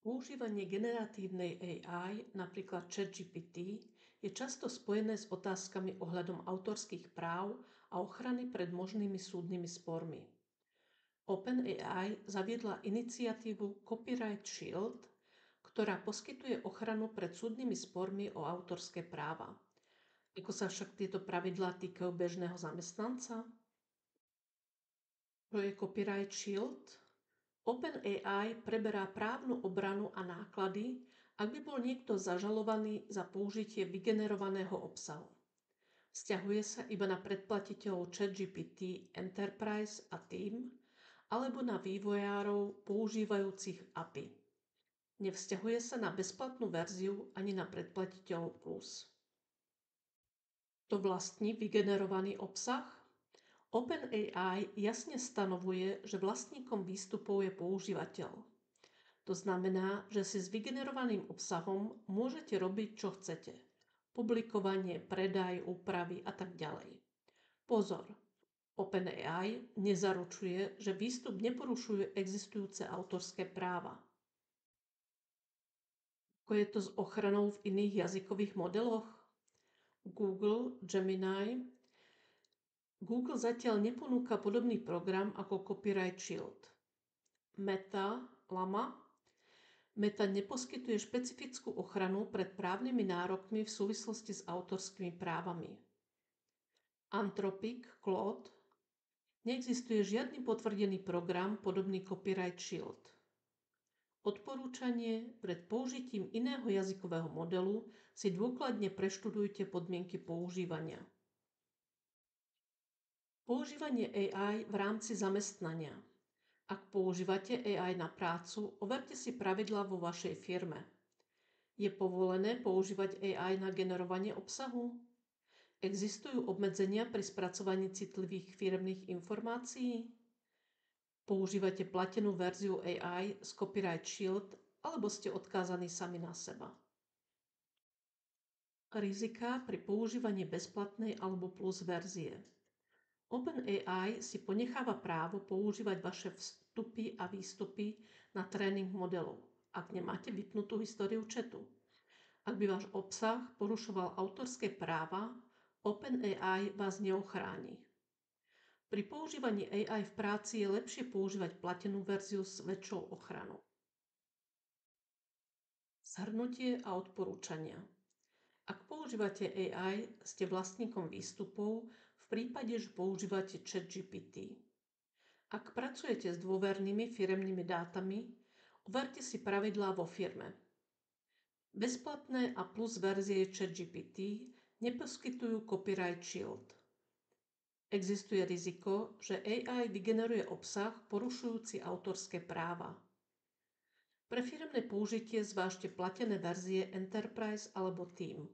Používanie generatívnej AI, napríklad ChatGPT, je často spojené s otázkami ohľadom autorských práv a ochrany pred možnými súdnymi spormi. OpenAI zaviedla iniciatívu Copyright Shield, ktorá poskytuje ochranu pred súdnymi spormi o autorské práva. Ako sa však tieto pravidlá týkajú bežného zamestnanca? Čo je Copyright Shield? OpenAI preberá právnu obranu a náklady, ak by bol niekto zažalovaný za použitie vygenerovaného obsahu. Vzťahuje sa iba na predplatiteľov ChatGPT Enterprise a Team alebo na vývojárov používajúcich API. Nevzťahuje sa na bezplatnú verziu ani na predplatiteľov Plus. Kto vlastní vygenerovaný obsah? OpenAI jasne stanovuje, že vlastníkom výstupov je používateľ. To znamená, že si s vygenerovaným obsahom môžete robiť, čo chcete. Publikovanie, predaj, úpravy a tak ďalej. Pozor! OpenAI nezaručuje, že výstup neporušuje existujúce autorské práva. Ako je to s ochranou v iných jazykových modeloch? Google zatiaľ neponúka podobný program ako Copyright Shield. Meta neposkytuje špecifickú ochranu pred právnymi nárokmi v súvislosti s autorskými právami. Anthropic Claude neexistuje žiadny potvrdený program podobný Copyright Shield. Odporúčanie: pred použitím iného jazykového modelu si dôkladne preštudujte podmienky používania. Používanie AI v rámci zamestnania. Ak používate AI na prácu, overte si pravidlá vo vašej firme. Je povolené používať AI na generovanie obsahu? Existujú obmedzenia pri spracovaní citlivých firemných informácií? Používate platenú verziu AI z Copyright Shield alebo ste odkázaní sami na seba? Rizika pri používaní bezplatnej alebo plus verzie. OpenAI si ponecháva právo používať vaše vstupy a výstupy na tréning modelov, ak nemáte vypnutú históriu chatu. Ak by váš obsah porušoval autorské práva, OpenAI vás neochráni. Pri používaní AI v práci je lepšie používať platenú verziu s väčšou ochranou. Zhrnutie a odporúčania. Ak používate AI, ste vlastníkom výstupov v prípade, že používate ChatGPT. Ak pracujete s dôvernými firemnými dátami, overte si pravidlá vo firme. Bezplatné a plus verzie ChatGPT neposkytujú Copyright Shield. Existuje riziko, že AI vygeneruje obsah porušujúci autorské práva. Pre firemné použitie zvážte platené verzie Enterprise alebo Team.